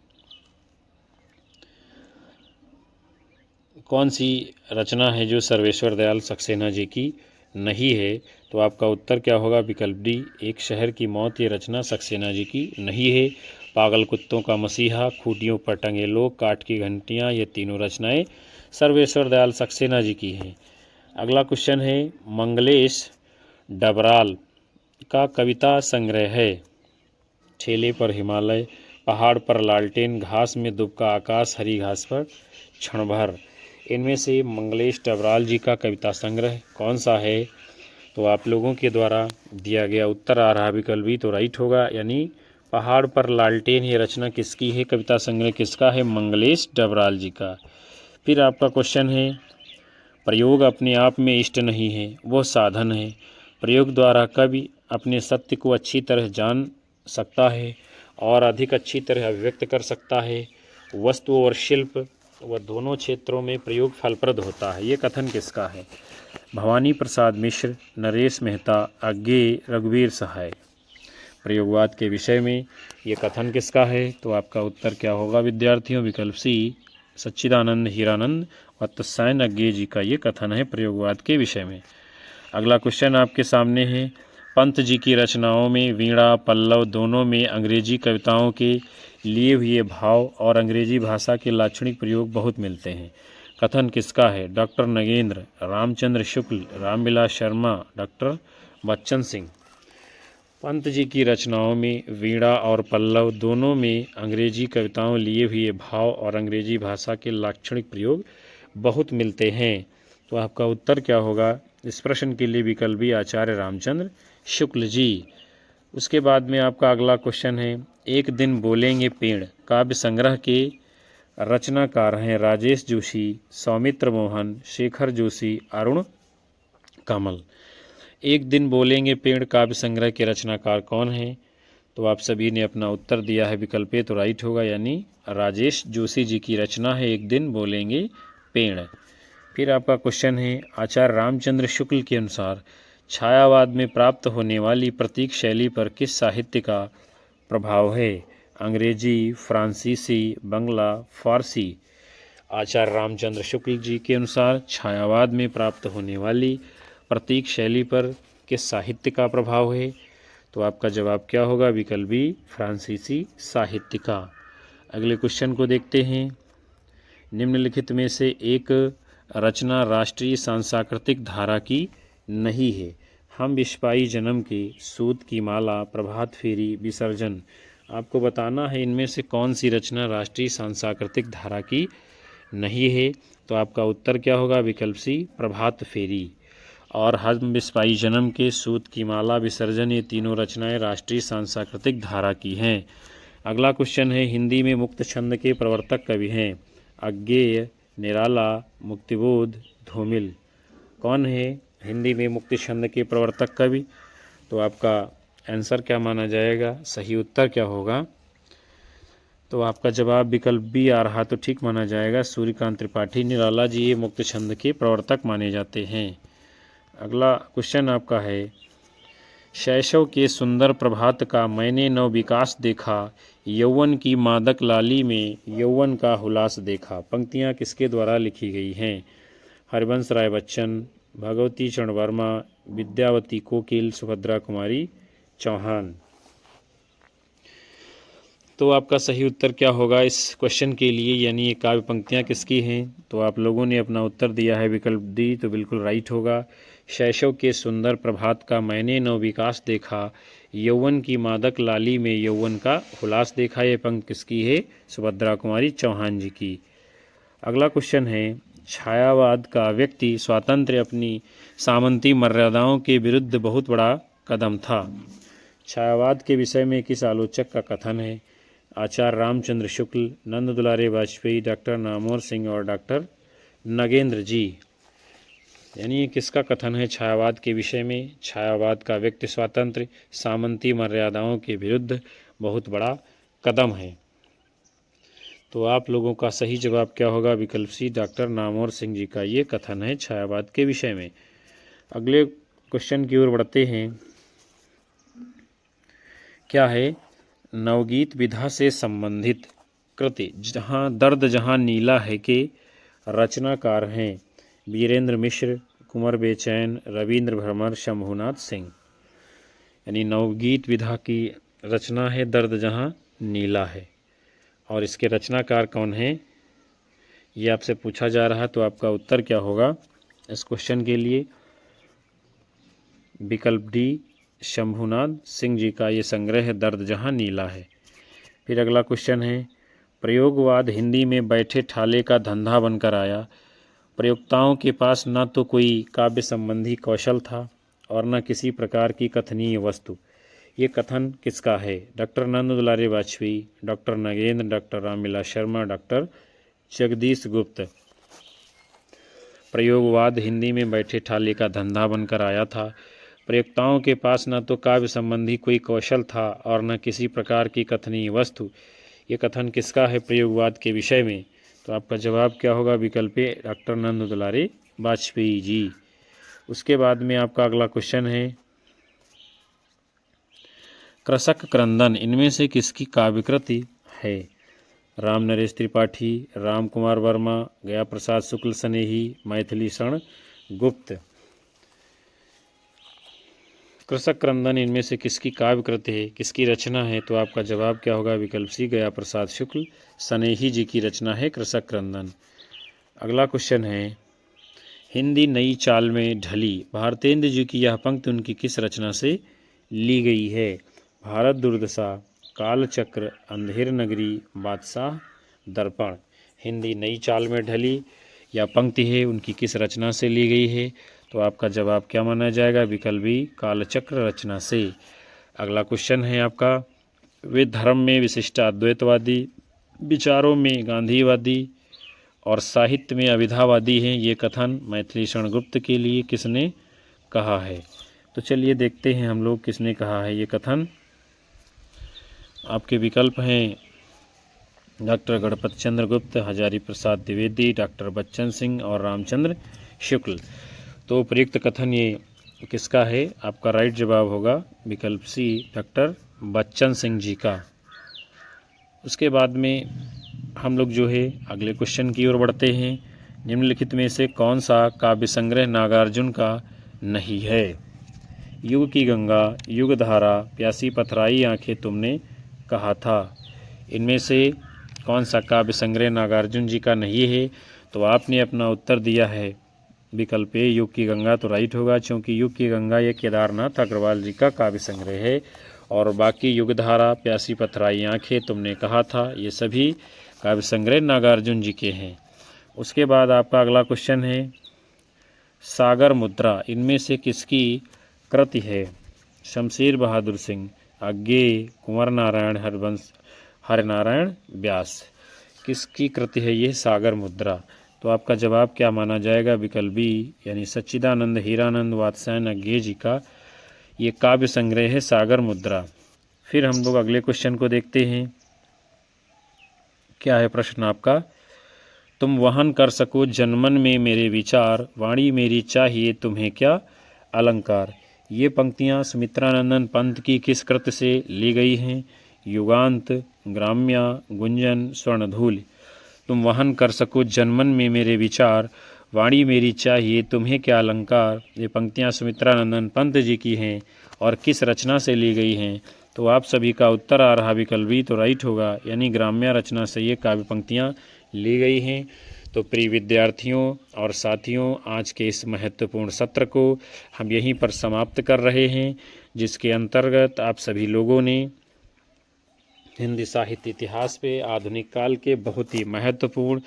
कौन सी रचना है जो सर्वेश्वर दयाल सक्सेना जी की नहीं है? तो आपका उत्तर क्या होगा? विकल्प डी एक शहर की मौत ये रचना सक्सेना जी की नहीं है। पागल कुत्तों का मसीहा, खूंटियों पर टंगे लोग, काठ की घंटियां ये तीनों रचनाएं सर्वेश्वर दयाल सक्सेना जी की हैं। अगला क्वेश्चन है, मंगलेश डबराल का कविता संग्रह है ठेले पर हिमालय, पहाड़ पर लालटेन, घास में दुबका आकाश, हरी घास पर क्षण भर। इनमें से मंगलेश डबराल जी का कविता संग्रह कौन सा है? तो आप लोगों के द्वारा दिया गया उत्तर आ रहा विकल्प भी तो राइट होगा, यानी पहाड़ पर लालटेन ये रचना किसकी है? कविता संग्रह किसका है? मंगलेश डबराल जी का। फिर आपका क्वेश्चन है, प्रयोग अपने आप में इष्ट नहीं है, वह साधन है। प्रयोग द्वारा कवि अपने सत्य को अच्छी तरह जान सकता है और अधिक अच्छी तरह अभिव्यक्त कर सकता है। वस्तु और शिल्प व दोनों क्षेत्रों में प्रयोग फलप्रद होता है। ये कथन किसका है? भवानी प्रसाद मिश्र, नरेश मेहता, अज्ञेय, रघुवीर सहाय। प्रयोगवाद के विषय में ये कथन किसका है? तो आपका उत्तर क्या होगा विद्यार्थियों? विकल्प सी सच्चिदानंद हीरानंद और तत्सायन अज्ञेय जी का ये कथन है प्रयोगवाद के विषय में। अगला क्वेश्चन आपके सामने है, पंत जी की रचनाओं में वीणा पल्लव दोनों में अंग्रेजी कविताओं के लिए हुए भाव और अंग्रेजी भाषा के लाक्षणिक प्रयोग बहुत मिलते हैं। कथन किसका है? Doctor Nagendra, Ramchandra Shukla, Ramvilas Sharma, doctor Bachchan Singh. पंत जी की रचनाओं में वीणा और पल्लव दोनों में अंग्रेजी कविताओं लिए हुए भाव और अंग्रेजी भाषा के लाक्षणिक प्रयोग बहुत मिलते हैं। तो आपका उत्तर क्या होगा इस प्रश्न के लिए? विकल्प बी आचार्य रामचंद्र शुक्ल जी। उसके बाद में आपका अगला क्वेश्चन है, एक दिन बोलेंगे पेड़ काव्य संग्रह के रचनाकार हैं राजेश जोशी, सौमित्र मोहन, शेखर जोशी, अरुण कमल। एक दिन बोलेंगे पेड़ काव्य संग्रह के रचनाकार कौन हैं? तो आप सभी ने अपना उत्तर दिया है, विकल्प ए तो राइट होगा, यानी राजेश जोशी जी की रचना है एक दिन बोलेंगे पेड़। फिर आपका क्वेश्चन है, आचार्य रामचंद्र शुक्ल के अनुसार छायावाद में प्राप्त होने वाली प्रतीक शैली पर किस साहित्य का प्रभाव है? अंग्रेजी, फ्रांसीसी, बंगला, फारसी। आचार्य रामचंद्र शुक्ल जी के अनुसार छायावाद में प्राप्त होने वाली प्रतीक शैली पर किस साहित्य का प्रभाव है? तो आपका जवाब क्या होगा? विकल्प बी फ्रांसीसी साहित्य का। अगले क्वेश्चन को देखते हैं, निम्नलिखित में से एक रचना राष्ट्रीय सांस्कृतिक धारा की नहीं है। हम विश्वाई जन्म के, सूत की माला, प्रभात फेरी, विसर्जन। आपको बताना है इनमें से कौन सी रचना राष्ट्रीय सांस्कृतिक धारा की नहीं है। तो आपका उत्तर क्या होगा? विकल्प सी प्रभात फेरी। और हम विश्वाई जन्म के, सूत की माला, विसर्जन ये तीनों रचनाएं राष्ट्रीय सांस्कृतिक धारा की हैं। अगला क्वेश्चन है हिंदी में मुक्त छंद के प्रवर्तक कवि हैं? अज्ञेय, निराला, मुक्तिबोध, धूमिल। कौन है हिंदी में मुक्त छंद के प्रवर्तक कवि? तो आपका आंसर क्या माना जाएगा, सही उत्तर क्या होगा? तो आपका जवाब विकल्प बी आ रहा तो ठीक माना जाएगा, सूर्यकांत त्रिपाठी। निराला जी ये मुक्त छंद के प्रवर्तक माने जाते हैं। अगला क्वेश्चन आपका है शैशव के सुंदर प्रभात का मैंने नव विकास देखा, यौवन की मादक लाली में यौवन का हुलास देखा। पंक्तियाँ किसके द्वारा लिखी गई हैं? हरिवंश राय बच्चन, भगवती चरण वर्मा, विद्यावती कोकिल, सुभद्रा कुमारी चौहान। तो आपका सही उत्तर क्या होगा इस क्वेश्चन के लिए, यानी ये काव्य पंक्तियाँ किसकी हैं? तो आप लोगों ने अपना उत्तर दिया है विकल्प डी, तो बिल्कुल राइट होगा। शैशव के सुंदर प्रभात का मैंने नव विकास देखा, यौवन की मादक लाली में यौवन का हुलास देखा। ये पंक्ति किसकी है? सुभद्रा कुमारी चौहान जी की। अगला क्वेश्चन है छायावाद का व्यक्ति स्वातंत्र्य अपनी सामंती मर्यादाओं के विरुद्ध बहुत बड़ा कदम था। छायावाद के विषय में किस आलोचक का कथन है? आचार्य रामचंद्र शुक्ल, नंद दुलारे वाजपेयी, डॉक्टर नामवर सिंह और डॉक्टर नगेंद्र जी। यानी किसका कथन है छायावाद के विषय में? छायावाद का व्यक्ति स्वातंत्र्य सामंती मर्यादाओं के विरुद्ध बहुत बड़ा कदम है। तो आप लोगों का सही जवाब क्या होगा? विकल्प सी, डॉक्टर नामवर सिंह जी का ये कथन है छायावाद के विषय में। अगले क्वेश्चन की ओर बढ़ते हैं। क्या है? नवगीत विधा से संबंधित कृति जहाँ दर्द जहाँ नीला है के रचनाकार हैं? वीरेंद्र मिश्र, कुंवर बेचैन, रविंद्र भ्रमर, शंभुनाथ सिंह। यानी नवगीत विधा की रचना है दर्द जहाँ नीला है, और इसके रचनाकार कौन है ये आपसे पूछा जा रहा। तो आपका उत्तर क्या होगा इस क्वेश्चन के लिए? विकल्प डी, शंभुनाथ सिंह जी का ये संग्रह है दर्द जहाँ नीला है। फिर अगला क्वेश्चन है प्रयोगवाद हिंदी में बैठे ठाले का धंधा बनकर आया। प्रयोक्ताओं के पास न तो कोई काव्य संबंधी कौशल था और न किसी प्रकार की कथनीय वस्तु। ये कथन किसका है? डॉक्टर नंद दुलारे Vajpayee, doctor Nagendra, doctor Ramvilas Sharma, doctor Jagdish गुप्त। प्रयोगवाद हिंदी में बैठे ठाले का धंधा बनकर आया था। प्रयोक्ताओं के पास न तो काव्य संबंधी कोई कौशल था और न किसी प्रकार की कथनीय वस्तु। ये कथन किसका है प्रयोगवाद के विषय में? तो आपका जवाब क्या होगा? विकल्प ए, डॉक्टर नंद दुलारे वाजपेयी जी। उसके बाद में आपका अगला क्वेश्चन है कृषक क्रंदन इनमें से किसकी काव्यकृति है? राम नरेश त्रिपाठी, राम कुमार वर्मा, गया प्रसाद शुक्ल स्नेही, मैथिली शरण गुप्त। कृषक क्रंदन इनमें से किसकी काव्यकृति है, किसकी रचना है? तो आपका जवाब क्या होगा? विकल्प सी, गया प्रसाद शुक्ल स्नेही जी की रचना है कृषक क्रंदन। अगला क्वेश्चन है हिंदी नई चाल में ढली भारतेंद्र जी की यह पंक्ति उनकी किस रचना से ली गई है? भारत दुर्दशा, कालचक्र, अंधेर नगरी, बादशाह दर्पण। हिंदी नई चाल में ढली यह पंक्ति है उनकी किस रचना से ली गई है? तो आपका जवाब क्या माना जाएगा? विकल्प बी, कालचक्र रचना से। अगला क्वेश्चन है आपका वे धर्म में विशिष्ट अद्वैतवादी, विचारों में गांधीवादी और साहित्य में अविधावादी हैं। ये कथन मैथिली शरण गुप्त के लिए किसने कहा है? तो चलिए देखते हैं हम लोग किसने कहा है ये कथन। आपके विकल्प हैं डॉक्टर गणपत चंद्र गुप्त, हजारी प्रसाद द्विवेदी, डॉक्टर बच्चन सिंह और रामचंद्र शुक्ल। तो उपयुक्त कथन ये किसका है? आपका राइट जवाब होगा विकल्प सी, डॉक्टर बच्चन सिंह जी का। उसके बाद में हम लोग जो है अगले क्वेश्चन की ओर बढ़ते हैं। निम्नलिखित में से कौन सा काव्य संग्रह नागार्जुन का नहीं है? युग की गंगा, युग धारा, प्यासी पथराई आंखें तुमने कहा था। इनमें से कौन सा काव्य संग्रह नागार्जुन जी का नहीं है? तो आपने अपना उत्तर दिया है विकल्प ए, युग की गंगा। तो राइट होगा क्योंकि युग की गंगा ये केदारनाथ अग्रवाल जी का काव्य संग्रह है, और बाकी युगधारा, प्यासी पथराई आंखें तुमने कहा था, ये सभी काव्य संग्रह नागार्जुन जी के हैं। उसके बाद आपका अगला क्वेश्चन है सागर मुद्रा इनमें से किसकी कृति है? शमशेर बहादुर सिंह, अज्ञेय, कुंवर नारायण हरिवंश हरिनारायण व्यास। किसकी कृति है ये? सागर मुद्रा। तो आपका जवाब क्या माना जाएगा? विकल्प बी यानी सच्चिदानंद हीरानंद वात्स्यायन अज्ञेय जी का ये काव्य संग्रह है सागर मुद्रा। फिर हम लोग अगले क्वेश्चन को देखते हैं। क्या है प्रश्न आपका? तुम वहन कर सको जनमन में मेरे विचार, वाणी मेरी चाहिए तुम्हें क्या अलंकार। ये पंक्तियाँ सुमित्रानंदन पंत की किस कृत से ली गई हैं? युगांत, ग्राम्या, गुंजन, स्वर्णधूल। तुम वहन कर सको जनमन में मेरे विचार, वाणी मेरी चाहिए तुम्हें क्या अलंकार। ये पंक्तियाँ सुमित्रानंदन पंत जी की हैं और किस रचना से ली गई हैं? तो आप सभी का उत्तर आ रहा विकल्प बी, तो राइट होगा, यानी ग्राम्या रचना से ये काव्य पंक्तियाँ ली गई हैं। तो प्रिय विद्यार्थियों और साथियों, आज के इस महत्वपूर्ण सत्र को हम यहीं पर समाप्त कर रहे हैं, जिसके अंतर्गत आप सभी लोगों ने हिंदी साहित्य इतिहास पे आधुनिक काल के बहुत ही महत्वपूर्ण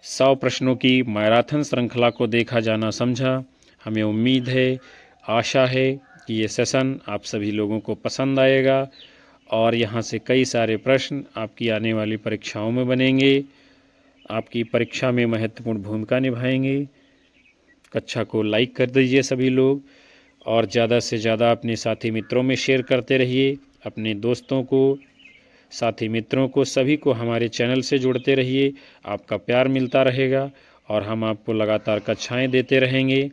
100 प्रश्नों की मैराथन श्रृंखला को देखा जाना समझा। हमें उम्मीद है, आशा है कि ये सेशन आप सभी लोगों को पसंद आएगा और यहाँ से कई सारे प्रश्न आपकी आने वाली परीक्षाओं में बनेंगे, आपकी परीक्षा में महत्वपूर्ण भूमिका निभाएंगे। कक्षा को लाइक कर दीजिए सभी लोग और ज़्यादा से ज़्यादा अपने साथी मित्रों में शेयर करते रहिए। अपने दोस्तों को, साथी मित्रों को, सभी को हमारे चैनल से जुड़ते रहिए। आपका प्यार मिलता रहेगा और हम आपको लगातार कक्षाएं देते रहेंगे।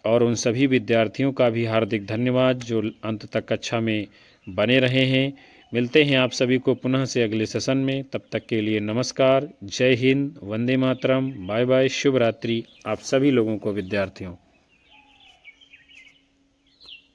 और उन सभी विद्यार्थियों का भी हार्दिक धन्यवाद जो अंत तक कक्षा में बने रहे हैं। मिलते हैं आप सभी को पुनः से अगले सेशन में। तब तक के लिए नमस्कार, जय हिंद, वंदे मातरम, बाय बाय, शुभ रात्रि आप सभी लोगों को विद्यार्थियों।